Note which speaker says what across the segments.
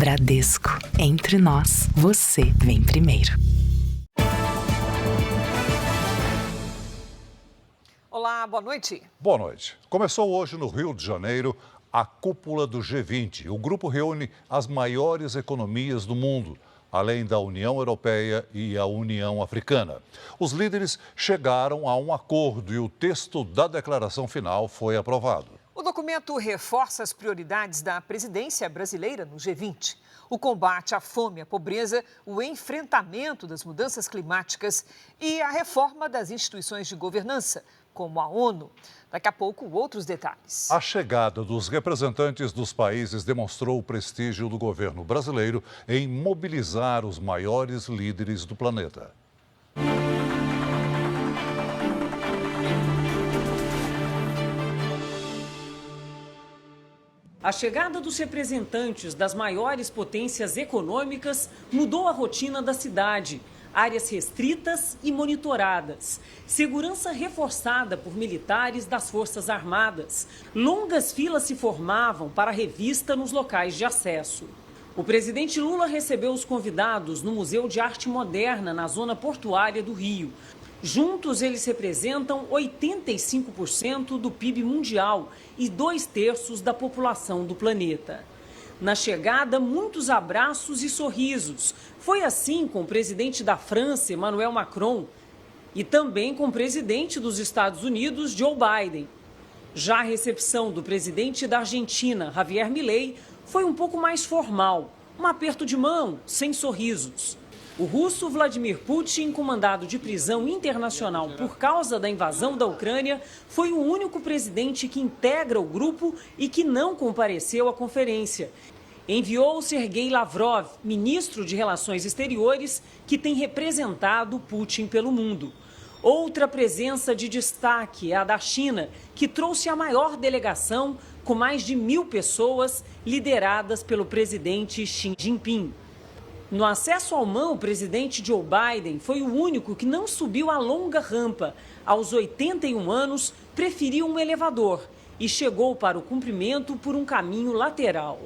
Speaker 1: Bradesco. Entre nós, você vem primeiro.
Speaker 2: Olá, boa noite.
Speaker 3: Boa noite. Começou hoje no Rio de Janeiro a cúpula do G20. O grupo reúne as maiores economias do mundo, além da União Europeia e a União Africana. Os líderes chegaram a um acordo e o texto da declaração final foi aprovado.
Speaker 2: O documento reforça as prioridades da presidência brasileira no G20. O combate à fome e à pobreza, o enfrentamento das mudanças climáticas e a reforma das instituições de governança, como a ONU. Daqui a pouco, outros detalhes.
Speaker 3: A chegada dos representantes dos países demonstrou o prestígio do governo brasileiro em mobilizar os maiores líderes do planeta.
Speaker 4: A chegada dos representantes das maiores potências econômicas mudou a rotina da cidade. Áreas restritas e monitoradas, segurança reforçada por militares das Forças Armadas. Longas filas se formavam para a revista nos locais de acesso. O presidente Lula recebeu os convidados no Museu de Arte Moderna, na zona portuária do Rio. Juntos, eles representam 85% do PIB mundial e 2/3 da população do planeta. Na chegada, muitos abraços e sorrisos. Foi assim com o presidente da França, Emmanuel Macron, e também com o presidente dos Estados Unidos, Joe Biden. Já a recepção do presidente da Argentina, Javier Milei, foi um pouco mais formal. Um aperto de mão, sem sorrisos. O russo Vladimir Putin, com mandado de prisão internacional por causa da invasão da Ucrânia, foi o único presidente que integra o grupo e que não compareceu à conferência. Enviou Sergei Lavrov, ministro de Relações Exteriores, que tem representado Putin pelo mundo. Outra presença de destaque é a da China, que trouxe a maior delegação, com mais de 1.000 pessoas, lideradas pelo presidente Xi Jinping. No acesso ao MAN, o presidente Joe Biden foi o único que não subiu a longa rampa. Aos 81 anos, preferiu um elevador e chegou para o cumprimento por um caminho lateral.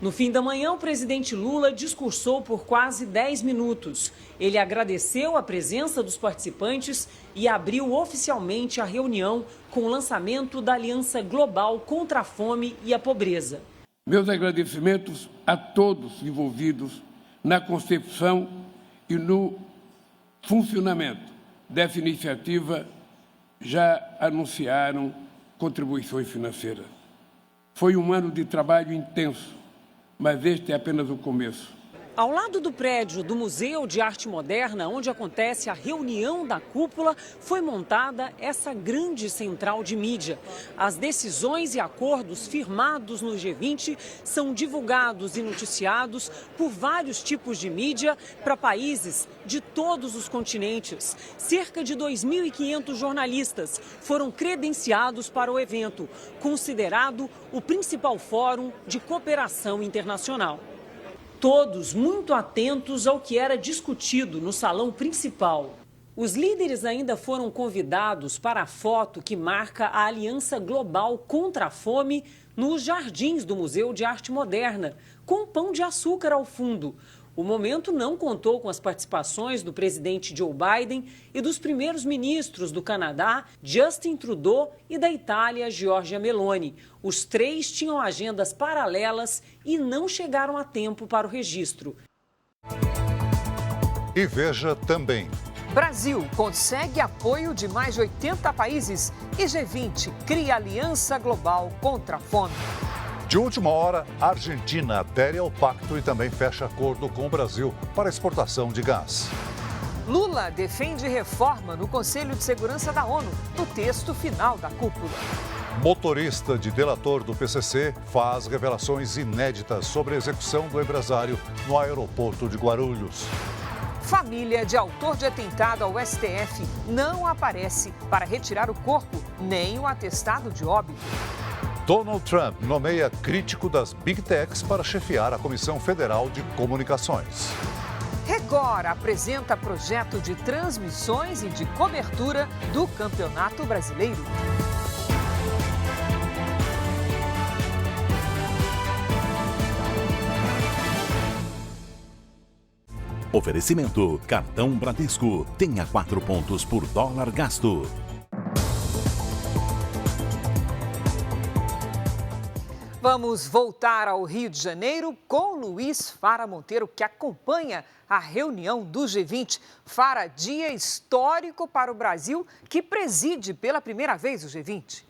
Speaker 4: No fim da manhã, o presidente Lula discursou por quase 10 minutos. Ele agradeceu a presença dos participantes e abriu oficialmente a reunião com o lançamento da Aliança Global contra a Fome e a Pobreza.
Speaker 5: Meus agradecimentos a todos envolvidos na concepção e no funcionamento dessa iniciativa. Já anunciaram contribuições financeiras. Foi um ano de trabalho intenso, mas este é apenas o começo.
Speaker 4: Ao lado do prédio do Museu de Arte Moderna, onde acontece a reunião da cúpula, foi montada essa grande central de mídia. As decisões e acordos firmados no G20 são divulgados e noticiados por vários tipos de mídia para países de todos os continentes. Cerca de 2.500 jornalistas foram credenciados para o evento, considerado o principal fórum de cooperação internacional. Todos muito atentos ao que era discutido no salão principal. Os líderes ainda foram convidados para a foto que marca a Aliança Global contra a Fome nos jardins do Museu de Arte Moderna, com pão de açúcar ao fundo. O momento não contou com as participações do presidente Joe Biden e dos primeiros ministros do Canadá, Justin Trudeau, e da Itália, Giorgia Meloni. Os três tinham agendas paralelas e não chegaram a tempo para o registro.
Speaker 3: E veja também.
Speaker 2: Brasil consegue apoio de mais de 80 países e G20 cria aliança global contra a fome.
Speaker 3: De última hora, a Argentina adere ao pacto e também fecha acordo com o Brasil para exportação de gás.
Speaker 2: Lula defende reforma no Conselho de Segurança da ONU, no texto final da cúpula.
Speaker 3: Motorista de delator do PCC faz revelações inéditas sobre a execução do empresário no aeroporto de Guarulhos.
Speaker 2: Família de autor de atentado ao STF não aparece para retirar o corpo nem o atestado de óbito.
Speaker 3: Donald Trump nomeia crítico das Big Techs para chefiar a Comissão Federal de Comunicações.
Speaker 2: Record apresenta projeto de transmissões e de cobertura do Campeonato Brasileiro.
Speaker 6: Oferecimento: Cartão Bradesco. Tenha 4 pontos por dólar gasto.
Speaker 2: Vamos voltar ao Rio de Janeiro com Luiz Fara Monteiro, que acompanha a reunião do G20. Fara, dia histórico para o Brasil, que preside pela primeira vez o G20.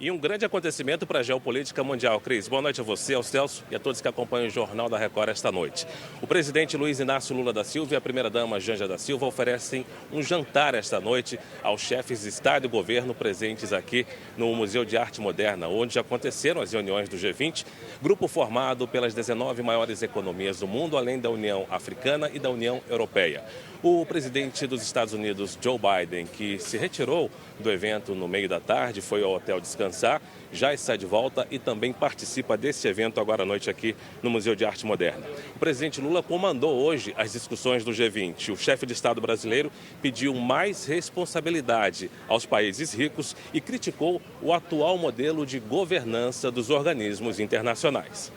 Speaker 7: E um grande acontecimento para a geopolítica mundial. Cris, boa noite a você, ao Celso e a todos que acompanham o Jornal da Record esta noite. O presidente Luiz Inácio Lula da Silva e a primeira-dama Janja da Silva oferecem um jantar esta noite aos chefes de Estado e governo presentes aqui no Museu de Arte Moderna, onde aconteceram as reuniões do G20, grupo formado pelas 19 maiores economias do mundo, além da União Africana e da União Europeia. O presidente dos Estados Unidos, Joe Biden, que se retirou do evento no meio da tarde, foi ao hotel descansar, já está de volta e também participa desse evento agora à noite aqui no Museu de Arte Moderna. O presidente Lula comandou hoje as discussões do G20. O chefe de Estado brasileiro pediu mais responsabilidade aos países ricos e criticou o atual modelo de governança dos organismos internacionais.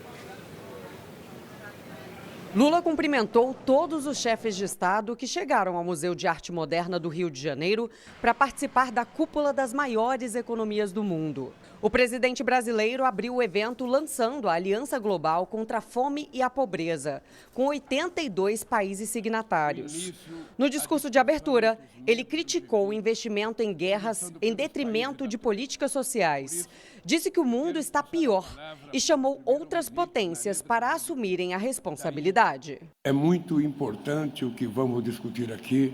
Speaker 8: Lula cumprimentou todos os chefes de Estado que chegaram ao Museu de Arte Moderna do Rio de Janeiro para participar da cúpula das maiores economias do mundo. O presidente brasileiro abriu o evento lançando a Aliança Global contra a Fome e a Pobreza, com 82 países signatários. No discurso de abertura, ele criticou o investimento em guerras em detrimento de políticas sociais. Disse que o mundo está pior e chamou outras potências para assumirem a responsabilidade.
Speaker 5: É muito importante o que vamos discutir aqui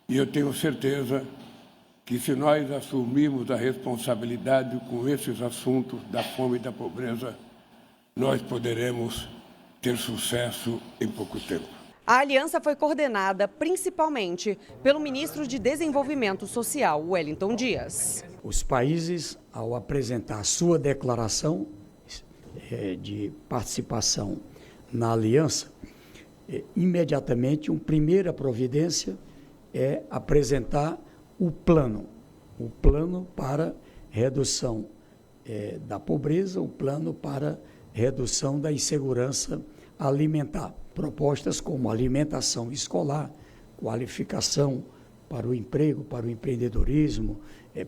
Speaker 5: e eu tenho certeza que se nós assumirmos a responsabilidade com esses assuntos da fome e da pobreza, nós poderemos ter sucesso em pouco tempo.
Speaker 8: A aliança foi coordenada principalmente pelo ministro de Desenvolvimento Social, Wellington Dias.
Speaker 9: Os países, ao apresentar sua declaração de participação na aliança, imediatamente, uma primeira providência é apresentar o plano para redução da pobreza, o plano para redução da insegurança alimentar. Propostas como alimentação escolar, qualificação para o emprego, para o empreendedorismo,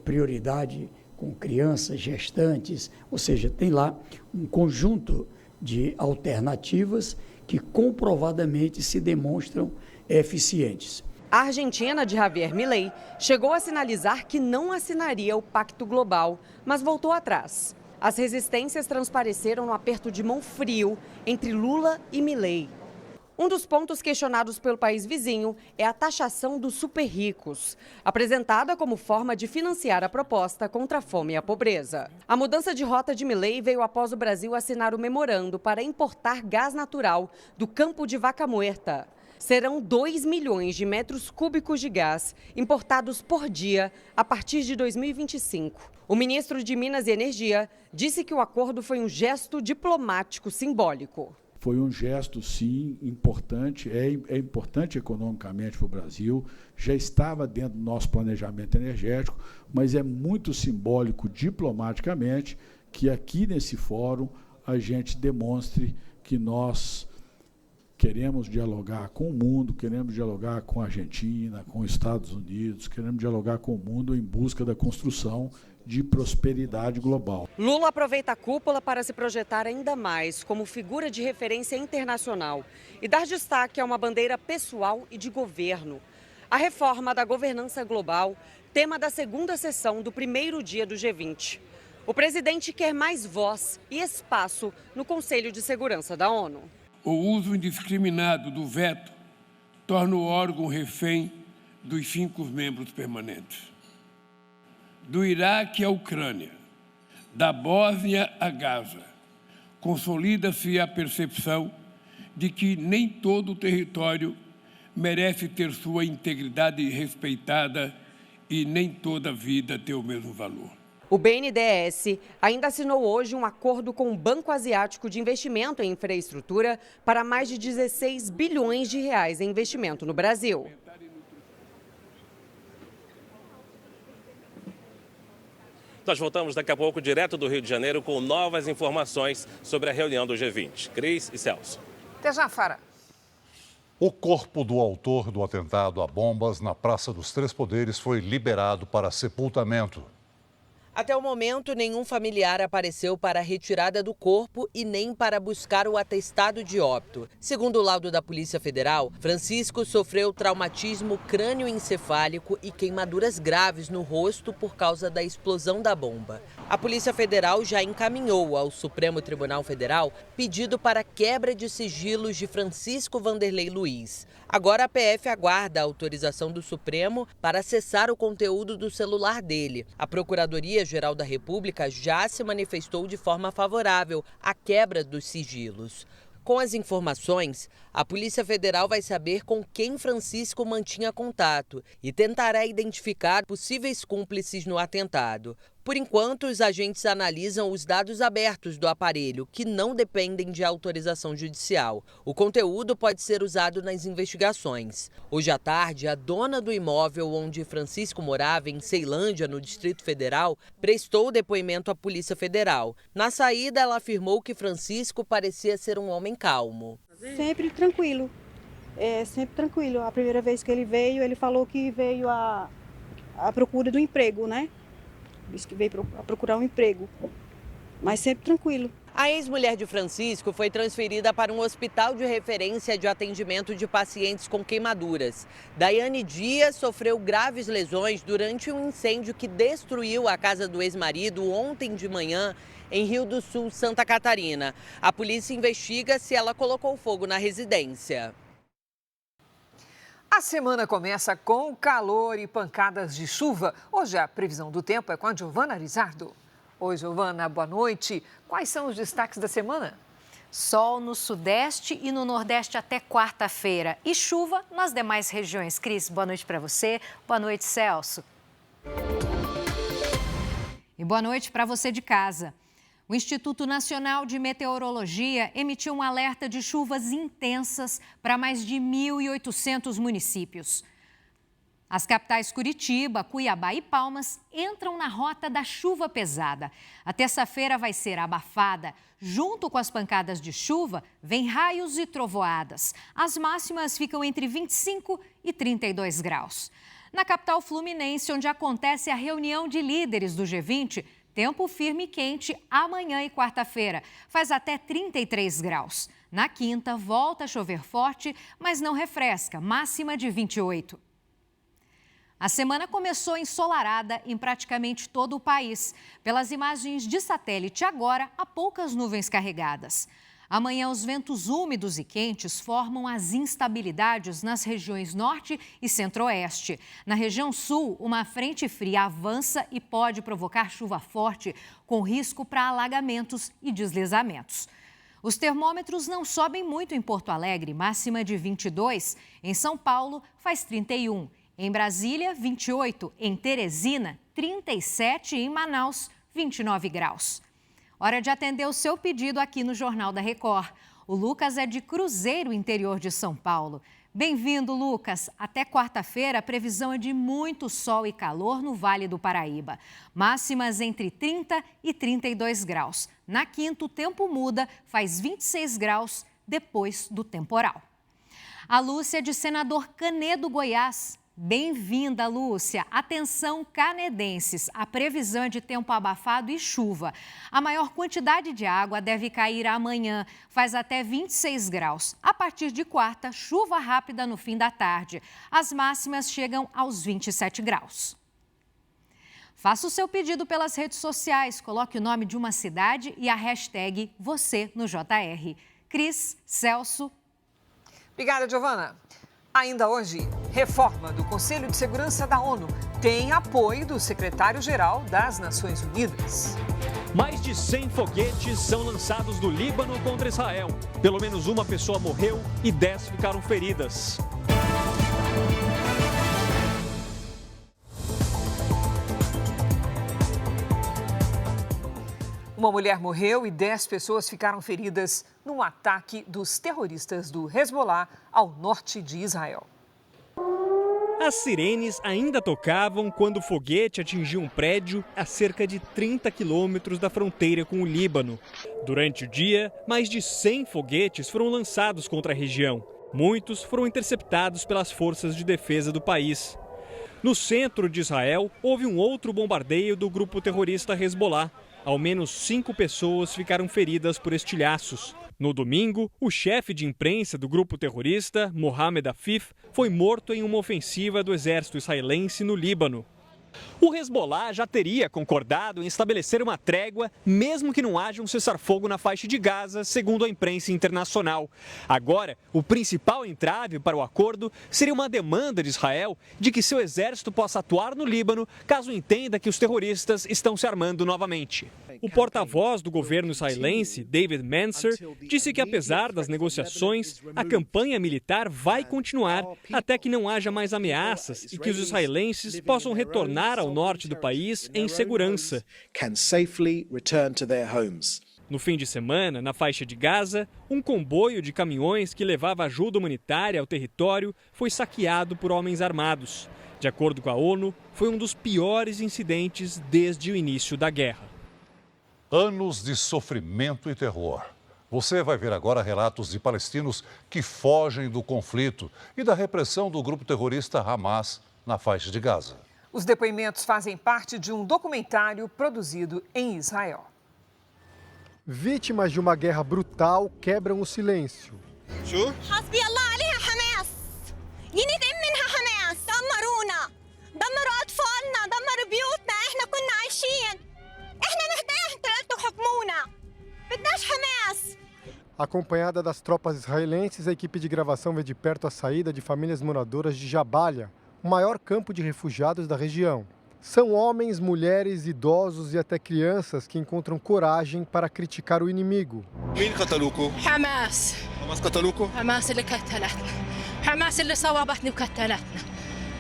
Speaker 9: prioridade com crianças, gestantes, ou seja, tem lá um conjunto de alternativas que comprovadamente se demonstram eficientes.
Speaker 8: A Argentina, de Javier Milei, chegou a sinalizar que não assinaria o Pacto Global, mas voltou atrás. As resistências transpareceram no aperto de mão frio entre Lula e Milei. Um dos pontos questionados pelo país vizinho é a taxação dos super ricos, apresentada como forma de financiar a proposta contra a fome e a pobreza. A mudança de rota de Milei veio após o Brasil assinar o memorando para importar gás natural do campo de Vaca Muerta. Serão 2 milhões de metros cúbicos de gás importados por dia a partir de 2025. O ministro de Minas e Energia disse que o acordo foi um gesto diplomático simbólico.
Speaker 10: Foi um gesto, sim, importante, é importante economicamente para o Brasil, já estava dentro do nosso planejamento energético, mas é muito simbólico diplomaticamente que aqui nesse fórum a gente demonstre que nós queremos dialogar com o mundo, queremos dialogar com a Argentina, com os Estados Unidos, queremos dialogar com o mundo em busca da construção de prosperidade global.
Speaker 8: Lula aproveita a cúpula para se projetar ainda mais como figura de referência internacional e dar destaque a uma bandeira pessoal e de governo. A reforma da governança global, tema da segunda sessão do primeiro dia do G20. O presidente quer mais voz e espaço no Conselho de Segurança da ONU.
Speaker 5: O uso indiscriminado do veto torna o órgão refém dos 5 membros permanentes. Do Iraque à Ucrânia, da Bósnia a Gaza, consolida-se a percepção de que nem todo o território merece ter sua integridade respeitada e nem toda vida ter o mesmo valor.
Speaker 8: O BNDES ainda assinou hoje um acordo com o Banco Asiático de Investimento em Infraestrutura para mais de 16 bilhões de reais em investimento no Brasil.
Speaker 7: Nós voltamos daqui a pouco direto do Rio de Janeiro com novas informações sobre a reunião do G20. Cris e Celso.
Speaker 2: Até já, Fara.
Speaker 3: O corpo do autor do atentado a bombas na Praça dos Três Poderes foi liberado para sepultamento.
Speaker 11: Até o momento, nenhum familiar apareceu para a retirada do corpo e nem para buscar o atestado de óbito. Segundo o laudo da Polícia Federal, Francisco sofreu traumatismo crânioencefálico e queimaduras graves no rosto por causa da explosão da bomba. A Polícia Federal já encaminhou ao Supremo Tribunal Federal pedido para quebra de sigilos de Francisco Vanderlei Luiz. Agora a PF aguarda a autorização do Supremo para acessar o conteúdo do celular dele. A Procuradoria-Geral da República já se manifestou de forma favorável à quebra dos sigilos. Com as informações, a Polícia Federal vai saber com quem Francisco mantinha contato e tentará identificar possíveis cúmplices no atentado. Por enquanto, os agentes analisam os dados abertos do aparelho, que não dependem de autorização judicial. O conteúdo pode ser usado nas investigações. Hoje à tarde, a dona do imóvel onde Francisco morava, em Ceilândia, no Distrito Federal, prestou depoimento à Polícia Federal. Na saída, ela afirmou que Francisco parecia ser um homem calmo.
Speaker 12: Sempre tranquilo, sempre tranquilo. A primeira vez que ele veio, ele falou que veio à procura do emprego, né? Disse que veio a procurar um emprego, mas sempre tranquilo.
Speaker 11: A ex-mulher de Francisco foi transferida para um hospital de referência de atendimento de pacientes com queimaduras. Daiane Dias sofreu graves lesões durante um incêndio que destruiu a casa do ex-marido ontem de manhã em Rio do Sul, Santa Catarina. A polícia investiga se ela colocou fogo na residência.
Speaker 2: A semana começa com calor e pancadas de chuva. Hoje a previsão do tempo é com a Giovana Arizardo. Oi, Giovana, boa noite. Quais são os destaques da semana?
Speaker 13: Sol no sudeste e no nordeste até quarta-feira. E chuva nas demais regiões. Cris, boa noite para você. Boa noite, Celso. E boa noite para você de casa. O Instituto Nacional de Meteorologia emitiu um alerta de chuvas intensas para mais de 1.800 municípios. As capitais Curitiba, Cuiabá e Palmas entram na rota da chuva pesada. A terça-feira vai ser abafada. Junto com as pancadas de chuva, vem raios e trovoadas. As máximas ficam entre 25 e 32 graus. Na capital fluminense, onde acontece a reunião de líderes do G20, tempo firme e quente amanhã e quarta-feira. Faz até 33 graus. Na quinta, volta a chover forte, mas não refresca, máxima de 28. A semana começou ensolarada em praticamente todo o país. Pelas imagens de satélite, agora há poucas nuvens carregadas. Amanhã, os ventos úmidos e quentes formam as instabilidades nas regiões norte e centro-oeste. Na região sul, uma frente fria avança e pode provocar chuva forte, com risco para alagamentos e deslizamentos. Os termômetros não sobem muito em Porto Alegre, máxima de 22. Em São Paulo, faz 31. Em Brasília, 28. Em Teresina, 37. E em Manaus, 29 graus. Hora de atender o seu pedido aqui no Jornal da Record. O Lucas é de Cruzeiro, interior de São Paulo. Bem-vindo, Lucas. Até quarta-feira, a previsão é de muito sol e calor no Vale do Paraíba. Máximas entre 30 e 32 graus. Na quinta, o tempo muda, faz 26 graus depois do temporal. A Lúcia é de Senador Canedo, Goiás. Bem-vinda, Lúcia. Atenção, canedenses. A previsão é de tempo abafado e chuva. A maior quantidade de água deve cair amanhã. Faz até 26 graus. A partir de quarta, chuva rápida no fim da tarde. As máximas chegam aos 27 graus. Faça o seu pedido pelas redes sociais. Coloque o nome de uma cidade e a hashtag você no JR. Cris, Celso.
Speaker 2: Obrigada, Giovana. Ainda hoje, reforma do Conselho de Segurança da ONU tem apoio do secretário-geral das Nações Unidas.
Speaker 14: Mais de 100 foguetes são lançados do Líbano contra Israel. Pelo menos uma pessoa morreu e 10 ficaram feridas.
Speaker 2: Uma mulher morreu e 10 pessoas ficaram feridas num ataque dos terroristas do Hezbollah ao norte de Israel.
Speaker 14: As sirenes ainda tocavam quando o foguete atingiu um prédio a cerca de 30 quilômetros da fronteira com o Líbano. Durante o dia, mais de 100 foguetes foram lançados contra a região. Muitos foram interceptados pelas forças de defesa do país. No centro de Israel, houve um outro bombardeio do grupo terrorista Hezbollah. Ao menos 5 pessoas ficaram feridas por estilhaços. No domingo, o chefe de imprensa do grupo terrorista, Mohamed Afif, foi morto em uma ofensiva do exército israelense no Líbano. O Hezbollah já teria concordado em estabelecer uma trégua, mesmo que não haja um cessar-fogo na faixa de Gaza, segundo a imprensa internacional. Agora, o principal entrave para o acordo seria uma demanda de Israel de que seu exército possa atuar no Líbano caso entenda que os terroristas estão se armando novamente. O porta-voz do governo israelense, David Mansour, disse que apesar das negociações, a campanha militar vai continuar até que não haja mais ameaças e que os israelenses possam retornar ao norte do país em segurança. No fim de semana, na faixa de Gaza, um comboio de caminhões que levava ajuda humanitária ao território foi saqueado por homens armados. De acordo com a ONU, foi um dos piores incidentes desde o início da guerra.
Speaker 3: Anos de sofrimento e terror. Você vai ver agora relatos de palestinos que fogem do conflito e da repressão do grupo terrorista Hamas na faixa de Gaza.
Speaker 2: Os depoimentos fazem parte de um documentário produzido em Israel.
Speaker 15: Vítimas de uma guerra brutal quebram o silêncio. Acompanhada das tropas israelenses, a equipe de gravação vê de perto a saída de famílias moradoras de Jabalia, o maior campo de refugiados da região. São homens, mulheres, idosos e até crianças que encontram coragem para criticar o inimigo.
Speaker 16: Hamas. Hamas قتلوكم؟ Hamas اللي قتلتنا. Hamas اللي صوبتني وقتلتنا.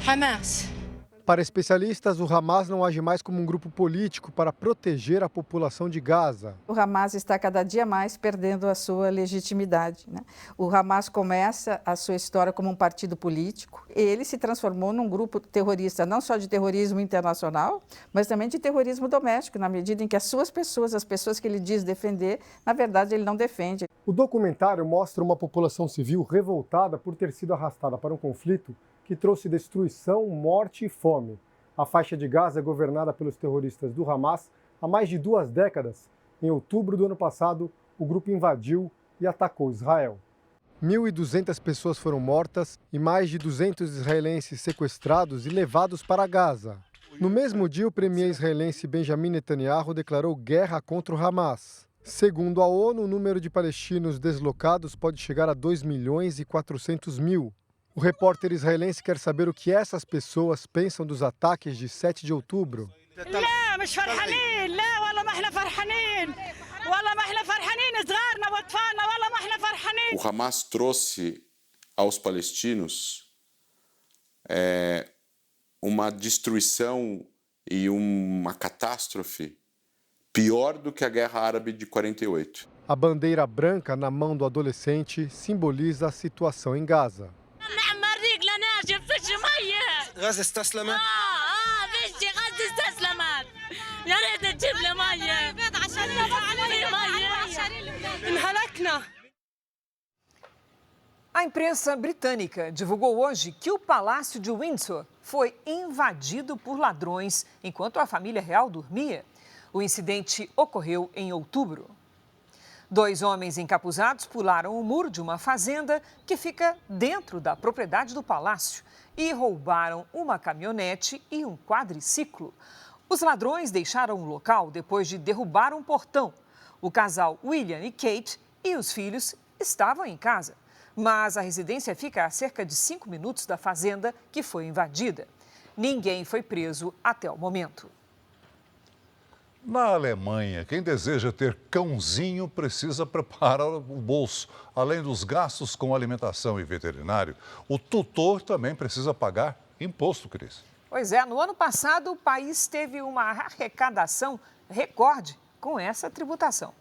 Speaker 16: Hamas.
Speaker 15: Para especialistas, o Hamas não age mais como um grupo político para proteger a população de Gaza.
Speaker 17: O Hamas está cada dia mais perdendo a sua legitimidade, né? O Hamas começa a sua história como um partido político. Ele se transformou num grupo terrorista, não só de terrorismo internacional, mas também de terrorismo doméstico, na medida em que as suas pessoas, as pessoas que ele diz defender, na verdade ele não defende.
Speaker 15: O documentário mostra uma população civil revoltada por ter sido arrastada para um conflito que trouxe destruição, morte e fome. A faixa de Gaza é governada pelos terroristas do Hamas há mais de 2 décadas. Em outubro do ano passado, o grupo invadiu e atacou Israel. 1.200 pessoas foram mortas e mais de 200 israelenses sequestrados e levados para Gaza. No mesmo dia, o premier israelense Benjamin Netanyahu declarou guerra contra o Hamas. Segundo a ONU, o número de palestinos deslocados pode chegar a 2.400.000. O repórter israelense quer saber o que essas pessoas pensam dos ataques de 7 de outubro.
Speaker 18: O Hamas trouxe aos palestinos uma destruição e uma catástrofe pior do que a Guerra Árabe de 48.
Speaker 15: A bandeira branca na mão do adolescente simboliza a situação em Gaza.
Speaker 16: غزة استسلمت؟ بدي غزة استسلمت يا ريت تجيب لي مية انهلكنا.
Speaker 2: A imprensa britânica divulgou hoje que o Palácio de Windsor foi invadido por ladrões enquanto a família real dormia. O incidente ocorreu em outubro. 2 homens encapuzados pularam o muro de uma fazenda que fica dentro da propriedade do palácio e roubaram uma caminhonete e um quadriciclo. Os ladrões deixaram o local depois de derrubar um portão. O casal William e Kate e os filhos estavam em casa, mas a residência fica a cerca de 5 minutos da fazenda que foi invadida. Ninguém foi preso até o momento.
Speaker 3: Na Alemanha, quem deseja ter cãozinho precisa preparar o bolso. Além dos gastos com alimentação e veterinário, o tutor também precisa pagar imposto, Cris.
Speaker 2: Pois é, no ano passado o país teve uma arrecadação recorde com essa tributação.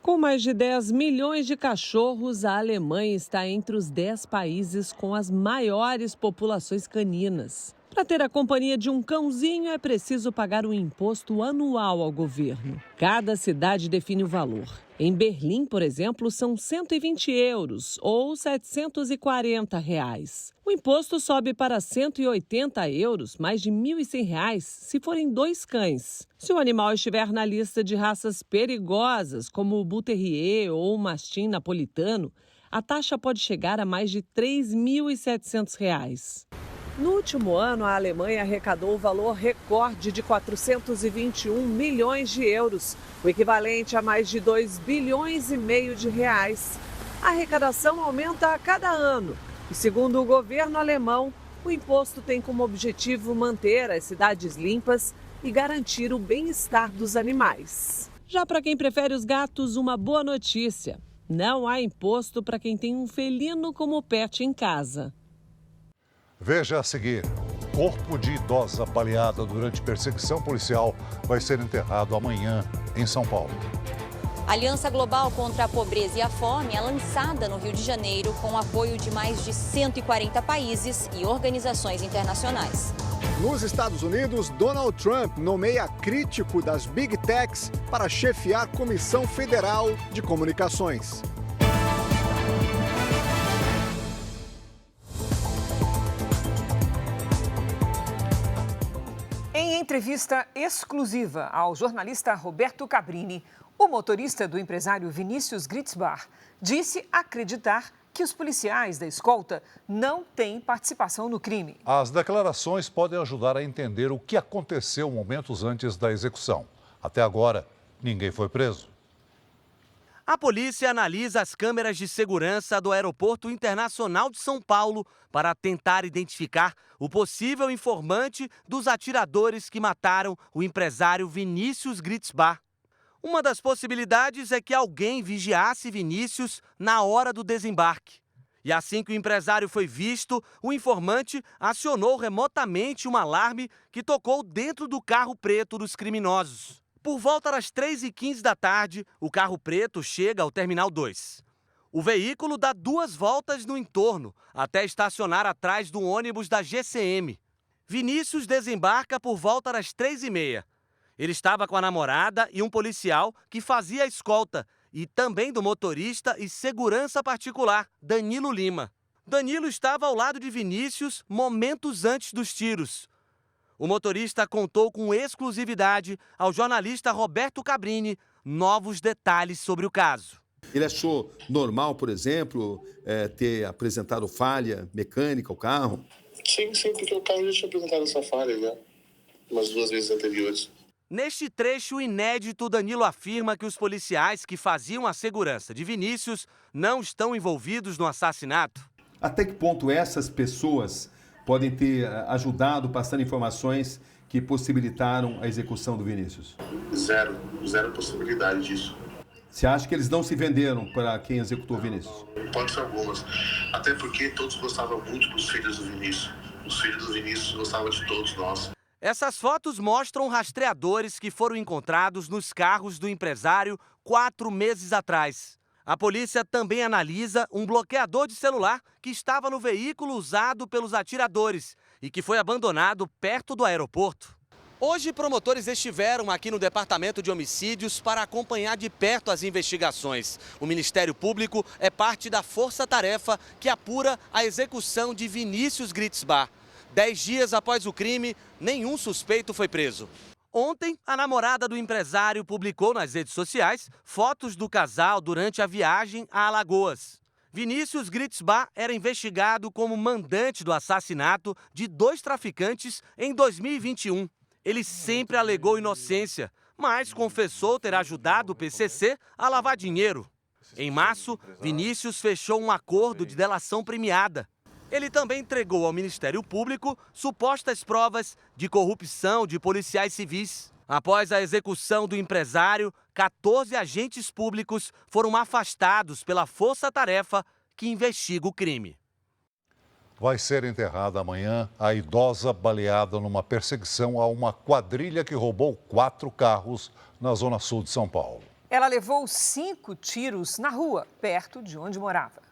Speaker 19: Com mais de 10 milhões de cachorros, a Alemanha está entre os 10 países com as maiores populações caninas. Para ter a companhia de um cãozinho, é preciso pagar um imposto anual ao governo. Cada cidade define o valor. Em Berlim, por exemplo, são 120 euros ou R$ 740. O imposto sobe para 180 euros, mais de R$ 1.100, se forem 2 cães. Se o animal estiver na lista de raças perigosas, como o Bull Terrier ou o Mastim napolitano, a taxa pode chegar a mais de R$ 3.700. No último ano, a Alemanha arrecadou o valor recorde de 421 milhões de euros, o equivalente a mais de 2,5 bilhões de reais. A arrecadação aumenta a cada ano e, segundo o governo alemão, o imposto tem como objetivo manter as cidades limpas e garantir o bem-estar dos animais. Já para quem prefere os gatos, uma boa notícia: não há imposto para quem tem um felino como pet em casa.
Speaker 3: Veja a seguir. Corpo de idosa baleada durante perseguição policial vai ser enterrado amanhã em São Paulo.
Speaker 20: A Aliança Global contra a Pobreza e a Fome é lançada no Rio de Janeiro com o apoio de mais de 140 países e organizações internacionais.
Speaker 21: Nos Estados Unidos, Donald Trump nomeia crítico das Big Techs para chefiar a Comissão Federal de Comunicações.
Speaker 2: Em entrevista exclusiva ao jornalista Roberto Cabrini, o motorista do empresário Vinícius Gritzbach disse acreditar que os policiais da escolta não têm participação no crime.
Speaker 3: As declarações podem ajudar a entender o que aconteceu momentos antes da execução. Até agora, ninguém foi preso.
Speaker 22: A polícia analisa as câmeras de segurança do Aeroporto Internacional de São Paulo para tentar identificar o possível informante dos atiradores que mataram o empresário Vinícius Gritzbach. Uma das possibilidades é que alguém vigiasse Vinícius na hora do desembarque. E assim que o empresário foi visto, o informante acionou remotamente um alarme que tocou dentro do carro preto dos criminosos. Por volta das 3h15 da tarde, o carro preto chega ao Terminal 2. O veículo dá 2 voltas no entorno, até estacionar atrás do ônibus da GCM. Vinícius desembarca por volta das 3h30. Ele estava com a namorada e um policial que fazia a escolta, e também do motorista e segurança particular, Danilo Lima. Danilo estava ao lado de Vinícius momentos antes dos tiros. O motorista contou com exclusividade ao jornalista Roberto Cabrini novos detalhes sobre o caso.
Speaker 23: Ele achou normal, por exemplo, ter apresentado falha mecânica ao carro?
Speaker 24: Sim, porque o carro já tinha apresentado essa falha já, umas 2 vezes anteriores.
Speaker 22: Neste trecho inédito, Danilo afirma que os policiais que faziam a segurança de Vinícius não estão envolvidos no assassinato.
Speaker 23: Até que ponto essas pessoas podem ter ajudado, passando informações que possibilitaram a execução do Vinícius?
Speaker 24: Zero possibilidade disso.
Speaker 23: Você acha que eles não se venderam para quem executou o Vinícius?
Speaker 24: Pode algumas. Até porque todos gostavam muito dos filhos do Vinícius. Os filhos do Vinícius gostavam de todos nós.
Speaker 22: Essas fotos mostram rastreadores que foram encontrados nos carros do empresário 4 meses atrás. A polícia também analisa um bloqueador de celular que estava no veículo usado pelos atiradores e que foi abandonado perto do aeroporto. Hoje, promotores estiveram aqui no Departamento de Homicídios para acompanhar de perto as investigações. O Ministério Público é parte da força-tarefa que apura a execução de Vinícius Gritzbach. 10 dias após o crime, nenhum suspeito foi preso. Ontem, a namorada do empresário publicou nas redes sociais fotos do casal durante a viagem a Alagoas. Vinícius Gritzbach era investigado como mandante do assassinato de 2 traficantes em 2021. Ele sempre alegou inocência, mas confessou ter ajudado o PCC a lavar dinheiro. Em março, Vinícius fechou um acordo de delação premiada. Ele também entregou ao Ministério Público supostas provas de corrupção de policiais civis. Após a execução do empresário, 14 agentes públicos foram afastados pela força-tarefa que investiga o crime.
Speaker 3: Vai ser enterrada amanhã a idosa baleada numa perseguição a uma quadrilha que roubou 4 carros na zona sul de São Paulo.
Speaker 2: Ela levou 5 tiros na rua, perto de onde morava.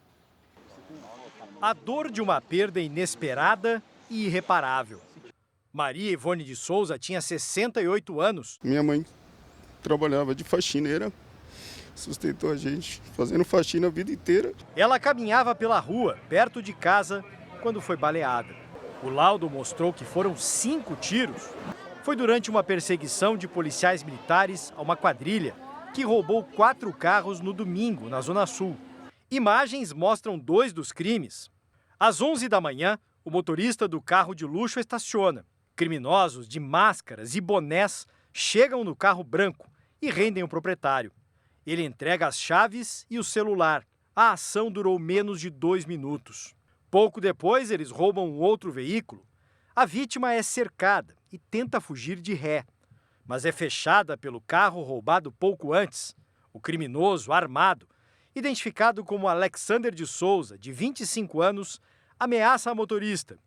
Speaker 14: A dor de uma perda inesperada e irreparável. Maria Ivone de Souza tinha 68 anos.
Speaker 1: Minha mãe trabalhava de faxineira, sustentou a gente, fazendo faxina a vida inteira.
Speaker 14: Ela caminhava pela rua, perto de casa, quando foi baleada. O laudo mostrou que foram 5 tiros. Foi durante uma perseguição de policiais militares a uma quadrilha que roubou 4 carros no domingo, na Zona Sul. Imagens mostram 2 dos crimes. Às 11 da manhã, o motorista do carro de luxo estaciona. Criminosos de máscaras e bonés chegam no carro branco e rendem o proprietário. Ele entrega as chaves e o celular. A ação durou menos de 2 minutos. Pouco depois, eles roubam um outro veículo. A vítima é cercada e tenta fugir de ré, mas é fechada pelo carro roubado pouco antes. O criminoso, armado, identificado como Alexander de Souza, de 25 anos, ameaça a motorista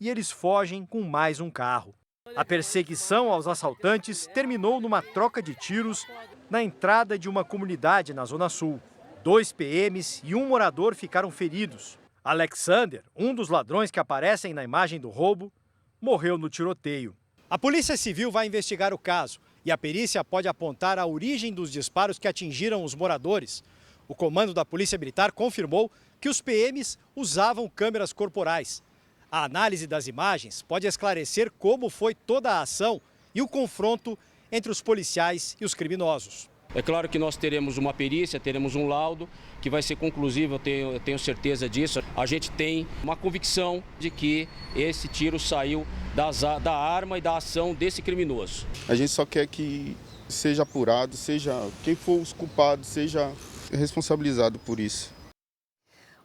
Speaker 14: e eles fogem com mais um carro. A perseguição aos assaltantes terminou numa troca de tiros na entrada de uma comunidade na Zona Sul. 2 PMs e um morador ficaram feridos. Alexander, um dos ladrões que aparecem na imagem do roubo, morreu no tiroteio. A Polícia Civil vai investigar o caso e a perícia pode apontar a origem dos disparos que atingiram os moradores. O comando da Polícia Militar confirmou que os PMs usavam câmeras corporais. A análise das imagens pode esclarecer como foi toda a ação e o confronto entre os policiais e os criminosos.
Speaker 4: É claro que nós teremos uma perícia, teremos um laudo que vai ser conclusivo, eu tenho certeza disso. A gente tem uma convicção de que esse tiro saiu da arma e da ação desse criminoso.
Speaker 1: A gente só quer que seja apurado, seja quem for os culpados, seja responsabilizado por isso.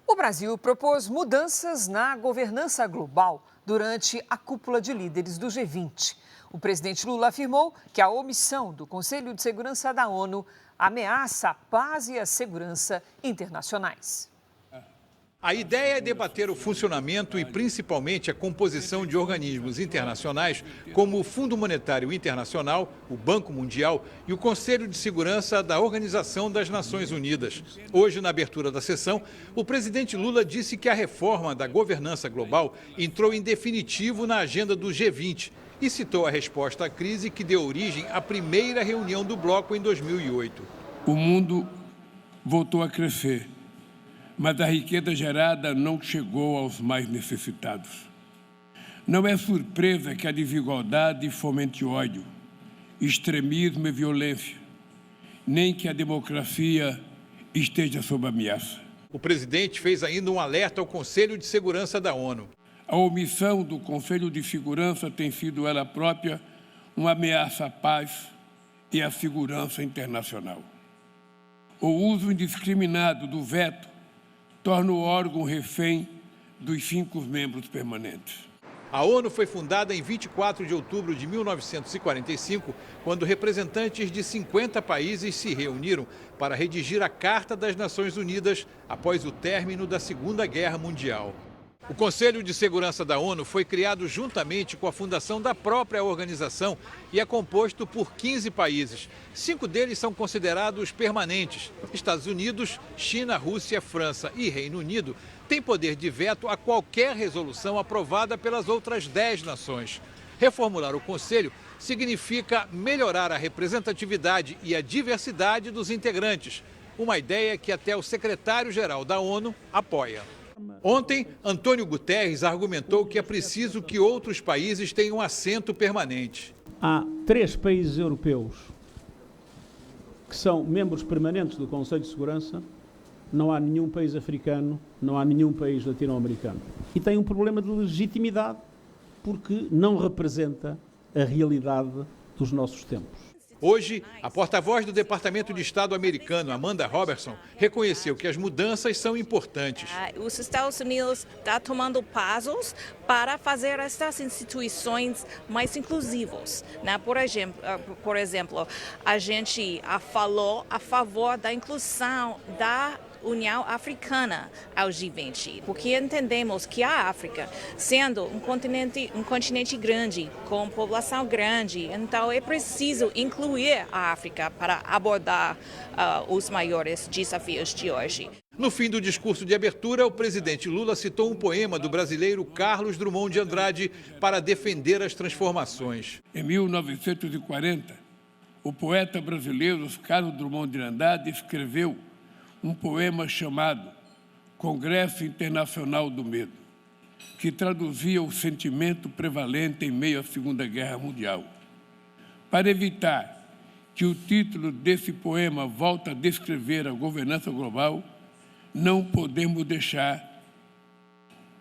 Speaker 2: O Brasil propôs mudanças na governança global durante a cúpula de líderes do G20. O presidente Lula afirmou que a omissão do Conselho de Segurança da ONU ameaça a paz e a segurança internacionais.
Speaker 6: A ideia é debater o funcionamento e principalmente a composição de organismos internacionais como o Fundo Monetário Internacional, o Banco Mundial e o Conselho de Segurança da Organização das Nações Unidas. Hoje, na abertura da sessão, o presidente Lula disse que a reforma da governança global entrou em definitivo na agenda do G20 e citou a resposta à crise que deu origem à primeira reunião do bloco em 2008.
Speaker 5: O mundo voltou a crescer, mas a riqueza gerada não chegou aos mais necessitados. Não é surpresa que a desigualdade fomente ódio, extremismo e violência, nem que a democracia esteja sob ameaça.
Speaker 6: O presidente fez ainda um alerta ao Conselho de Segurança da ONU.
Speaker 5: A omissão do Conselho de Segurança tem sido ela própria uma ameaça à paz e à segurança internacional. O uso indiscriminado do veto torna o órgão refém dos 5 membros permanentes.
Speaker 6: A ONU foi fundada em 24 de outubro de 1945, quando representantes de 50 países se reuniram para redigir a Carta das Nações Unidas após o término da Segunda Guerra Mundial. O Conselho de Segurança da ONU foi criado juntamente com a fundação da própria organização e é composto por 15 países. 5 deles são considerados permanentes. Estados Unidos, China, Rússia, França e Reino Unido têm poder de veto a qualquer resolução aprovada pelas outras 10 nações. Reformular o Conselho significa melhorar a representatividade e a diversidade dos integrantes, uma ideia que até o secretário-geral da ONU apoia. Ontem, Antônio Guterres argumentou que é preciso que outros países tenham assento permanente.
Speaker 9: Há 3 países europeus que são membros permanentes do Conselho de Segurança, não há nenhum país africano, não há nenhum país latino-americano. E tem um problema de legitimidade, porque não representa a realidade dos nossos tempos.
Speaker 6: Hoje, a porta-voz do Departamento de Estado americano, Amanda Robertson, reconheceu que as mudanças são importantes.
Speaker 25: Os Estados Unidos estão tomando passos para fazer essas instituições mais inclusivas. Por exemplo, a gente falou a favor da inclusão da União Africana ao G20, porque entendemos que a África, sendo um continente grande, com população grande, então é preciso incluir a África para abordar os maiores desafios de hoje.
Speaker 6: No fim do discurso de abertura, o presidente Lula citou um poema do brasileiro Carlos Drummond de Andrade para defender as transformações.
Speaker 5: Em 1940, o poeta brasileiro Carlos Drummond de Andrade escreveu um poema chamado Congresso Internacional do Medo, que traduzia o sentimento prevalente em meio à Segunda Guerra Mundial. Para evitar que o título desse poema volte a descrever a governança global, não podemos deixar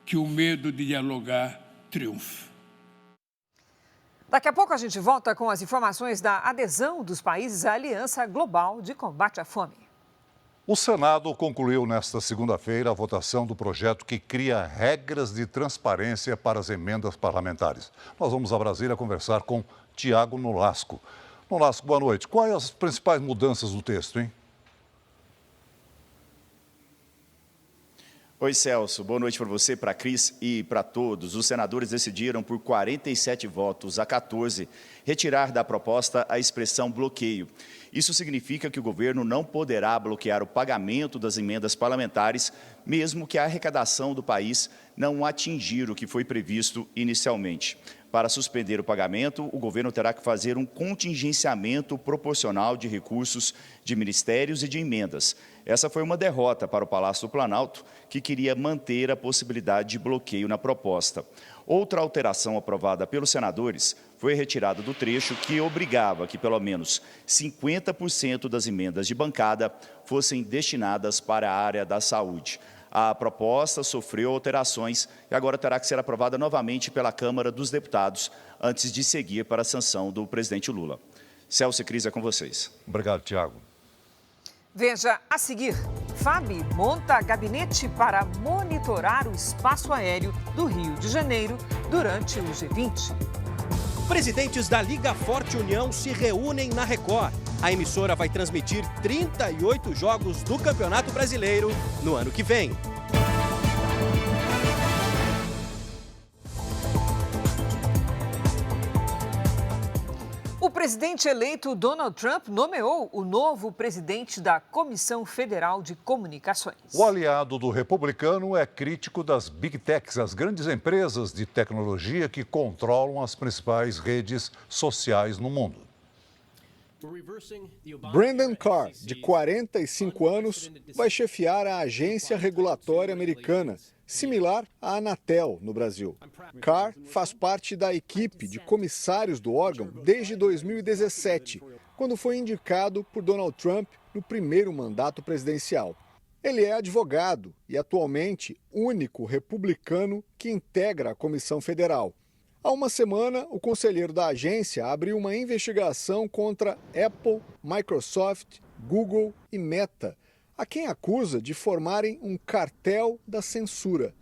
Speaker 5: que o medo de dialogar triunfe.
Speaker 2: Daqui a pouco a gente volta com as informações da adesão dos países à Aliança Global de Combate à Fome.
Speaker 3: O Senado concluiu nesta segunda-feira a votação do projeto que cria regras de transparência para as emendas parlamentares. Nós vamos a Brasília conversar com Tiago Nolasco. Nolasco, boa noite. Quais as principais mudanças do texto, hein?
Speaker 7: Oi, Celso. Boa noite para você, para a Cris e para todos. Os senadores decidiram, por 47 votos a 14, retirar da proposta a expressão bloqueio. Isso significa que o governo não poderá bloquear o pagamento das emendas parlamentares, mesmo que a arrecadação do país não atingir o que foi previsto inicialmente. Para suspender o pagamento, o governo terá que fazer um contingenciamento proporcional de recursos de ministérios e de emendas. Essa foi uma derrota para o Palácio do Planalto, que queria manter a possibilidade de bloqueio na proposta. Outra alteração aprovada pelos senadores foi retirada do trecho que obrigava que pelo menos 50% das emendas de bancada fossem destinadas para a área da saúde. A proposta sofreu alterações e agora terá que ser aprovada novamente pela Câmara dos Deputados antes de seguir para a sanção do presidente Lula. Celso e Cris, é com vocês.
Speaker 3: Obrigado, Tiago.
Speaker 2: Veja a seguir, FAB monta gabinete para monitorar o espaço aéreo do Rio de Janeiro durante o G20.
Speaker 8: Presidentes da Liga Forte União se reúnem na Record. A emissora vai transmitir 38 jogos do Campeonato Brasileiro no ano que vem.
Speaker 2: O presidente eleito Donald Trump nomeou o novo presidente da Comissão Federal de Comunicações.
Speaker 3: O aliado do republicano é crítico das Big Techs, as grandes empresas de tecnologia que controlam as principais redes sociais no mundo.
Speaker 21: Brendan Carr, de 45 anos, vai chefiar a agência regulatória americana, similar à Anatel no Brasil. Carr faz parte da equipe de comissários do órgão desde 2017, quando foi indicado por Donald Trump no primeiro mandato presidencial. Ele é advogado e atualmente único republicano que integra a Comissão Federal. Há uma semana, o conselheiro da agência abriu uma investigação contra Apple, Microsoft, Google e Meta, a quem acusa de formarem um cartel da censura.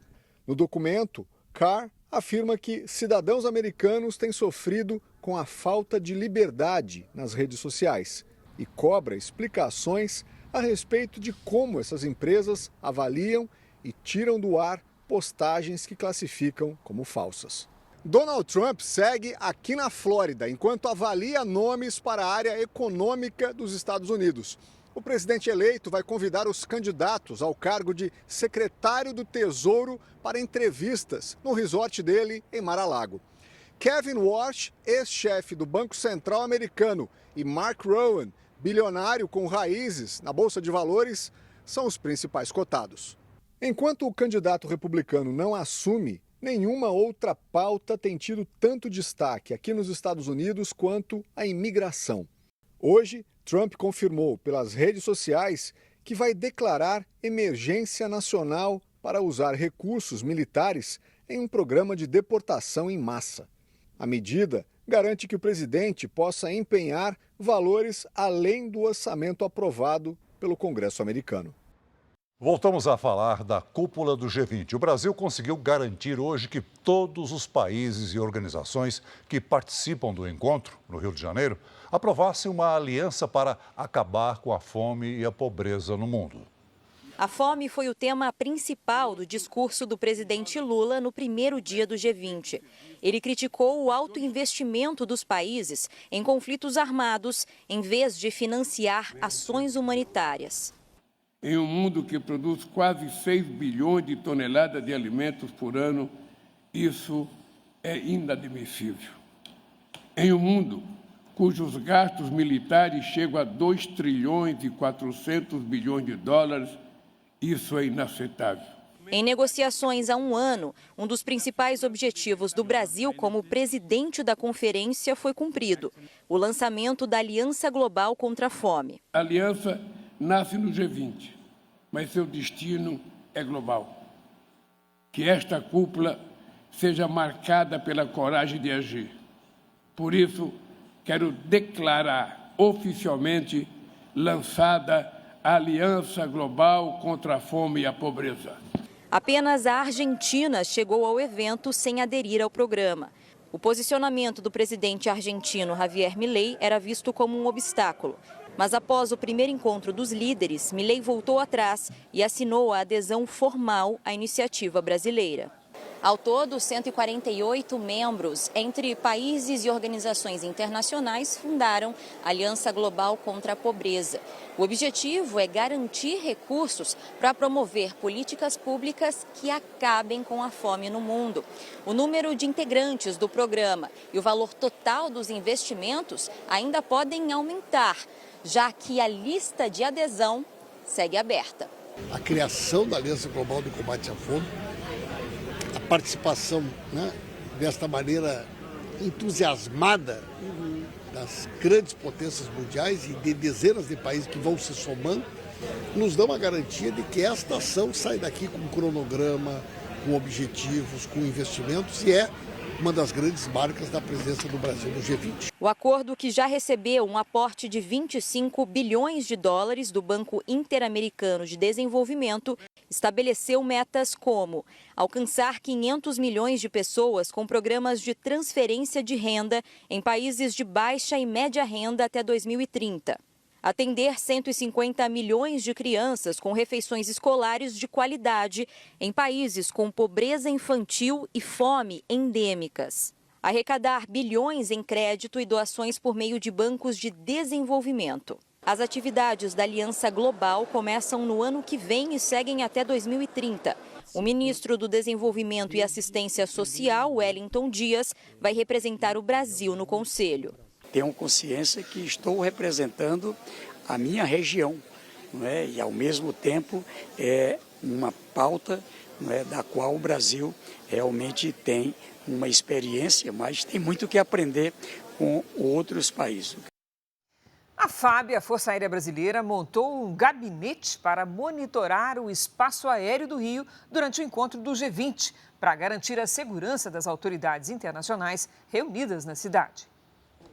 Speaker 21: No documento, Carr afirma que cidadãos americanos têm sofrido com a falta de liberdade nas redes sociais e cobra explicações a respeito de como essas empresas avaliam e tiram do ar postagens que classificam como falsas. Donald Trump segue aqui na Flórida, enquanto avalia nomes para a área econômica dos Estados Unidos. O presidente eleito vai convidar os candidatos ao cargo de secretário do Tesouro para entrevistas no resort dele em Mar-a-Lago. Kevin Warsh, ex-chefe do Banco Central americano, e Mark Rowan, bilionário com raízes na Bolsa de Valores, são os principais cotados. Enquanto o candidato republicano não assume, nenhuma outra pauta tem tido tanto destaque aqui nos Estados Unidos quanto a imigração. Hoje, Trump confirmou pelas redes sociais que vai declarar emergência nacional para usar recursos militares em um programa de deportação em massa. A medida garante que o presidente possa empenhar valores além do orçamento aprovado pelo Congresso americano.
Speaker 3: Voltamos a falar da cúpula do G20. O Brasil conseguiu garantir hoje que todos os países e organizações que participam do encontro, no Rio de Janeiro, aprovassem uma aliança para acabar com a fome e a pobreza no mundo.
Speaker 20: A fome foi o tema principal do discurso do presidente Lula no primeiro dia do G20. Ele criticou o alto investimento dos países em conflitos armados, em vez de financiar ações humanitárias.
Speaker 5: Em um mundo que produz quase 6 bilhões de toneladas de alimentos por ano, isso é inadmissível. Em um mundo cujos gastos militares chegam a 2 trilhões e 400 bilhões de dólares, isso é inaceitável.
Speaker 20: Em negociações há um ano, um dos principais objetivos do Brasil como presidente da conferência foi cumprido: o lançamento da Aliança Global contra a Fome.
Speaker 5: A aliança nasce no G20, mas seu destino é global. Que esta cúpula seja marcada pela coragem de agir. Por isso, quero declarar oficialmente lançada a Aliança Global contra a Fome e a Pobreza.
Speaker 20: Apenas a Argentina chegou ao evento sem aderir ao programa. O posicionamento do presidente argentino Javier Milei era visto como um obstáculo. Mas após o primeiro encontro dos líderes, Milei voltou atrás e assinou a adesão formal à iniciativa brasileira. Ao todo, 148 membros, entre países e organizações internacionais, fundaram a Aliança Global contra a Pobreza. O objetivo é garantir recursos para promover políticas públicas que acabem com a fome no mundo. O número de integrantes do programa e o valor total dos investimentos ainda podem aumentar, já que a lista de adesão segue aberta.
Speaker 10: A criação da Aliança Global de Combate à Fome, a participação, desta maneira entusiasmada das grandes potências mundiais e de dezenas de países que vão se somando, nos dão a garantia de que esta ação sai daqui com um cronograma, com objetivos, com investimentos, e é uma das grandes marcas da presença do Brasil no G20.
Speaker 20: O acordo, que já recebeu um aporte de 25 bilhões de dólares do Banco Interamericano de Desenvolvimento, estabeleceu metas como alcançar 500 milhões de pessoas com programas de transferência de renda em países de baixa e média renda até 2030. Atender 150 milhões de crianças com refeições escolares de qualidade em países com pobreza infantil e fome endêmicas. Arrecadar bilhões em crédito e doações por meio de bancos de desenvolvimento. As atividades da Aliança Global começam no ano que vem e seguem até 2030. O ministro do Desenvolvimento e Assistência Social, Wellington Dias, vai representar o Brasil no Conselho.
Speaker 11: Tenho consciência que estou representando a minha região, e ao mesmo tempo é uma pauta, da qual o Brasil realmente tem uma experiência, mas tem muito que aprender com outros países.
Speaker 2: A FAB, a Força Aérea Brasileira, montou um gabinete para monitorar o espaço aéreo do Rio durante o encontro do G20, para garantir a segurança das autoridades internacionais reunidas na cidade.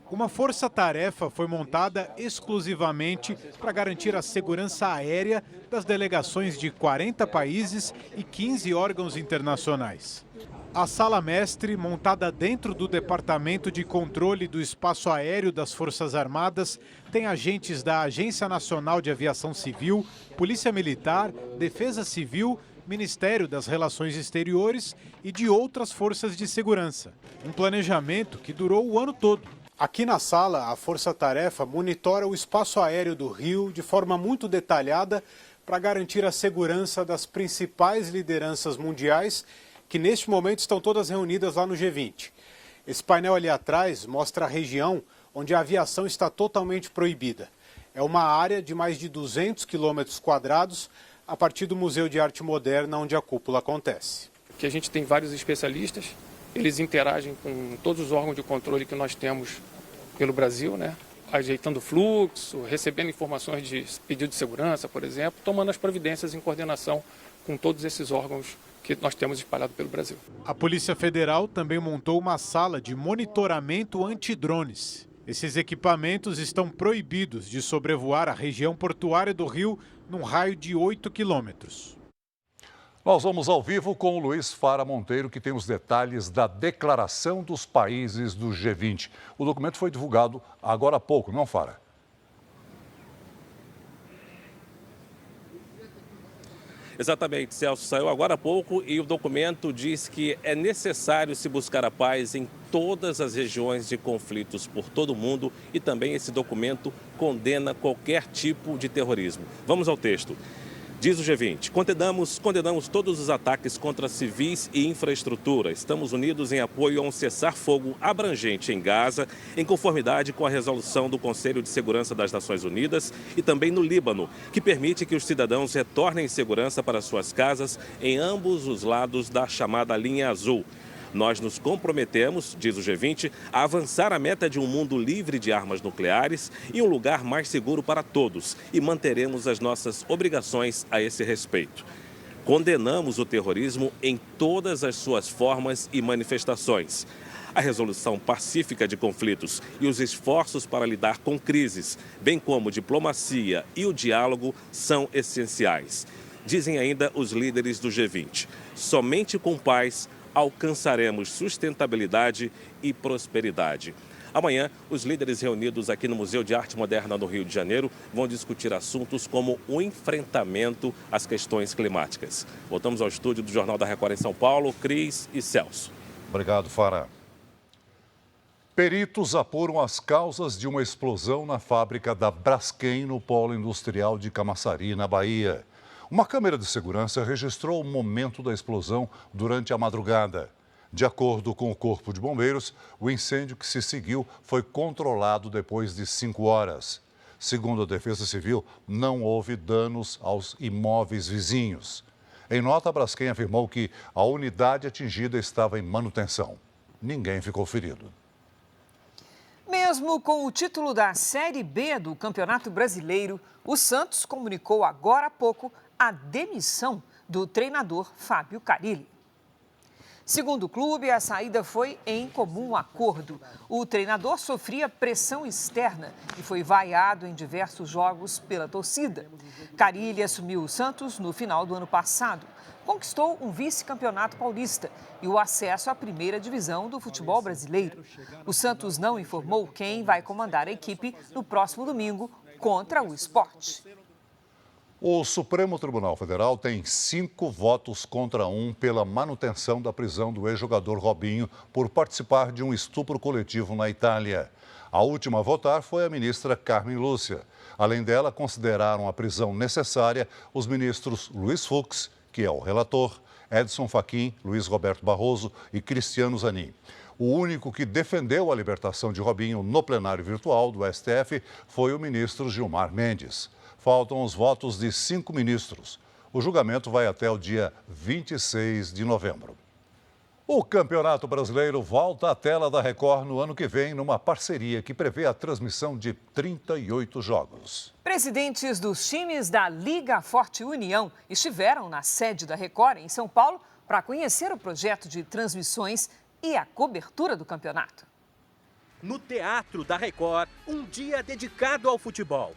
Speaker 12: Uma força-tarefa foi montada exclusivamente para garantir a segurança aérea das delegações de 40 países e 15 órgãos internacionais. A sala mestre, montada dentro do Departamento de Controle do Espaço Aéreo das Forças Armadas, tem agentes da Agência Nacional de Aviação Civil, Polícia Militar, Defesa Civil, Ministério das Relações Exteriores e de outras forças de segurança. Um planejamento que durou o ano todo. Aqui na sala, a Força-Tarefa monitora o espaço aéreo do Rio de forma muito detalhada para garantir a segurança das principais lideranças mundiais que neste momento estão todas reunidas lá no G20. Esse painel ali atrás mostra a região onde a aviação está totalmente proibida. É uma área de mais de 200 quilômetros quadrados a partir do Museu de Arte Moderna, onde a cúpula acontece.
Speaker 13: Que a gente tem vários especialistas, eles interagem com todos os órgãos de controle que nós temos pelo Brasil, ajeitando fluxo, recebendo informações de pedido de segurança, por exemplo, tomando as providências em coordenação com todos esses órgãos que nós temos espalhado pelo Brasil.
Speaker 12: A Polícia Federal também montou uma sala de monitoramento antidrones. Esses equipamentos estão proibidos de sobrevoar a região portuária do Rio num raio de 8 quilômetros.
Speaker 3: Nós vamos ao vivo com o Luiz Fara Monteiro, que tem os detalhes da declaração dos países do G20. O documento foi divulgado agora há pouco, não, Fara?
Speaker 15: Exatamente, Celso, saiu agora há pouco e o documento diz que é necessário se buscar a paz em todas as regiões de conflitos por todo o mundo e também esse documento condena qualquer tipo de terrorismo. Vamos ao texto. Diz o G20, condenamos todos os ataques contra civis e infraestrutura. Estamos unidos em apoio a um cessar-fogo abrangente em Gaza, em conformidade com a resolução do Conselho de Segurança das Nações Unidas e também no Líbano, que permite que os cidadãos retornem em segurança para suas casas em ambos os lados da chamada linha azul. Nós nos comprometemos, diz o G20, a avançar a meta de um mundo livre de armas nucleares e um lugar mais seguro para todos e manteremos as nossas obrigações a esse respeito. Condenamos o terrorismo em todas as suas formas e manifestações. A resolução pacífica de conflitos e os esforços para lidar com crises, bem como diplomacia e o diálogo, são essenciais. Dizem ainda os líderes do G20. Somente com paz alcançaremos sustentabilidade e prosperidade. Amanhã, os líderes reunidos aqui no Museu de Arte Moderna do Rio de Janeiro vão discutir assuntos como o enfrentamento às questões climáticas. Voltamos ao estúdio do Jornal da Record em São Paulo, Cris e Celso.
Speaker 3: Obrigado, Fara. Peritos apuram as causas de uma explosão na fábrica da Braskem no polo industrial de Camaçari, na Bahia. Uma câmera de segurança registrou o momento da explosão durante a madrugada. De acordo com o Corpo de Bombeiros, o incêndio que se seguiu foi controlado depois de 5 horas. Segundo a Defesa Civil, não houve danos aos imóveis vizinhos. Em nota, a Braskem afirmou que a unidade atingida estava em manutenção. Ninguém ficou ferido.
Speaker 2: Mesmo com o título da Série B do Campeonato Brasileiro, o Santos comunicou agora há pouco a demissão do treinador Fábio Carille. Segundo o clube, a saída foi em comum acordo. O treinador sofria pressão externa e foi vaiado em diversos jogos pela torcida. Carille assumiu o Santos no final do ano passado. Conquistou um vice-campeonato paulista e o acesso à primeira divisão do futebol brasileiro. O Santos não informou quem vai comandar a equipe no próximo domingo contra o Sport.
Speaker 3: O Supremo Tribunal Federal tem 5 votos contra 1 pela manutenção da prisão do ex-jogador Robinho por participar de um estupro coletivo na Itália. A última a votar foi a ministra Carmen Lúcia. Além dela, consideraram a prisão necessária os ministros Luiz Fux, que é o relator, Edson Fachin, Luiz Roberto Barroso e Cristiano Zanin. O único que defendeu a libertação de Robinho no plenário virtual do STF foi o ministro Gilmar Mendes. Faltam os votos de 5 ministros. O julgamento vai até o dia 26 de novembro. O Campeonato Brasileiro volta à tela da Record no ano que vem, numa parceria que prevê a transmissão de 38 jogos.
Speaker 2: Presidentes dos times da Liga Forte União estiveram na sede da Record, em São Paulo, para conhecer o projeto de transmissões e a cobertura do campeonato.
Speaker 8: No Teatro da Record, um dia dedicado ao futebol.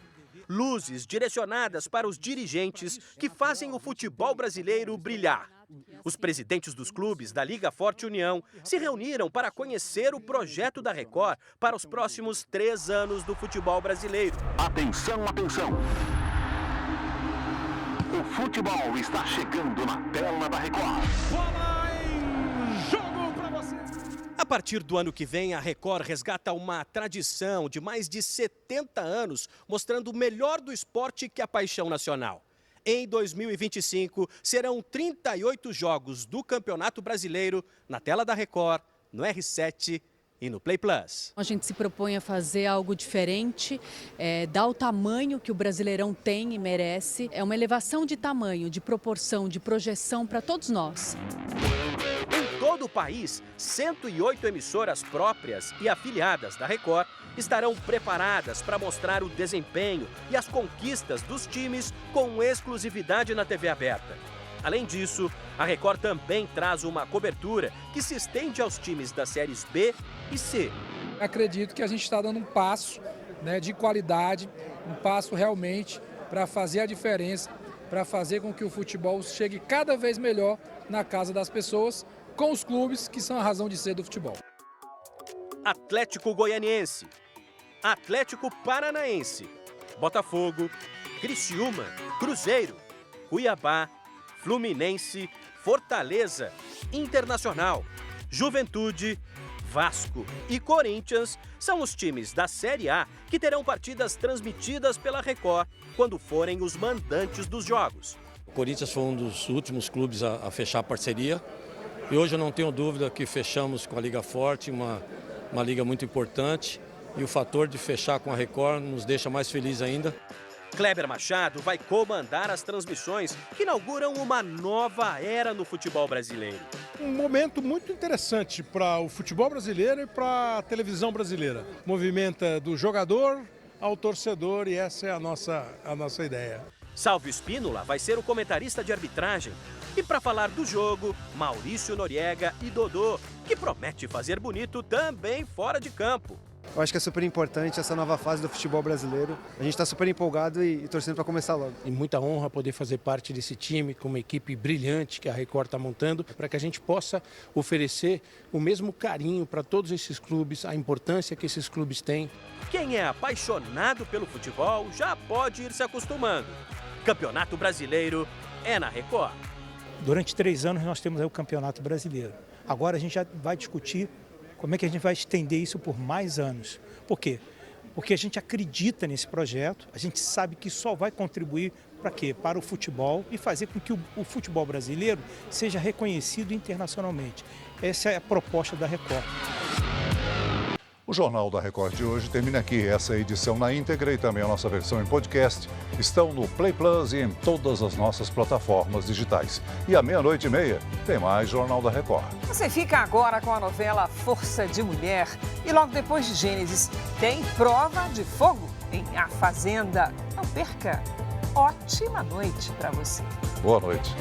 Speaker 8: Luzes direcionadas para os dirigentes que fazem o futebol brasileiro brilhar. Os presidentes dos clubes da Liga Forte União se reuniram para conhecer o projeto da Record para os próximos 3 anos do futebol brasileiro.
Speaker 16: Atenção, atenção! O futebol está chegando na tela da Record.
Speaker 8: A partir do ano que vem, a Record resgata uma tradição de mais de 70 anos, mostrando o melhor do esporte que é a paixão nacional. Em 2025, serão 38 jogos do Campeonato Brasileiro na tela da Record, no R7 e no Play Plus.
Speaker 17: A gente se propõe a fazer algo diferente, dar o tamanho que o Brasileirão tem e merece. É uma elevação de tamanho, de proporção, de projeção para todos nós.
Speaker 8: Em todo o país, 108 emissoras próprias e afiliadas da Record estarão preparadas para mostrar o desempenho e as conquistas dos times com exclusividade na TV aberta. Além disso, a Record também traz uma cobertura que se estende aos times das séries B e C.
Speaker 18: Acredito que a gente está dando um passo, de qualidade, um passo realmente para fazer a diferença, para fazer com que o futebol chegue cada vez melhor na casa das pessoas, com os clubes que são a razão de ser do futebol.
Speaker 8: Atlético Goianiense, Atlético Paranaense, Botafogo, Criciúma, Cruzeiro, Cuiabá, Fluminense, Fortaleza, Internacional, Juventude, Vasco e Corinthians são os times da Série A que terão partidas transmitidas pela Record quando forem os mandantes dos jogos.
Speaker 4: O Corinthians foi um dos últimos clubes a fechar a parceria e hoje eu não tenho dúvida que fechamos com a Liga Forte, uma liga muito importante, e o fator de fechar com a Record nos deixa mais felizes ainda.
Speaker 8: Kleber Machado vai comandar as transmissões que inauguram uma nova era no futebol brasileiro.
Speaker 14: Um momento muito interessante para o futebol brasileiro e para a televisão brasileira. Movimenta do jogador ao torcedor e essa é a nossa ideia.
Speaker 8: Salvio Spínola vai ser o comentarista de arbitragem. E para falar do jogo, Maurício Noriega e Dodô, que promete fazer bonito também fora de campo.
Speaker 19: Eu acho que é super importante essa nova fase do futebol brasileiro. A gente está super empolgado e torcendo para começar logo.
Speaker 22: E muita honra poder fazer parte desse time, com uma equipe brilhante que a Record está montando, para que a gente possa oferecer o mesmo carinho para todos esses clubes, a importância que esses clubes têm.
Speaker 8: Quem é apaixonado pelo futebol já pode ir se acostumando. Campeonato Brasileiro é na Record.
Speaker 23: Durante 3 anos nós temos aí o Campeonato Brasileiro. Agora a gente já vai discutir como é que a gente vai estender isso por mais anos. Por quê? Porque a gente acredita nesse projeto, a gente sabe que só vai contribuir para quê? Para o futebol e fazer com que o futebol brasileiro seja reconhecido internacionalmente. Essa é a proposta da Record.
Speaker 3: O Jornal da Record de hoje termina aqui. Essa edição na íntegra e também a nossa versão em podcast estão no Play Plus e em todas as nossas plataformas digitais. E à 00:30 tem mais Jornal da Record.
Speaker 2: Você fica agora com a novela Força de Mulher e logo depois de Gênesis tem Prova de Fogo em A Fazenda. Não perca. Ótima noite para você.
Speaker 3: Boa noite.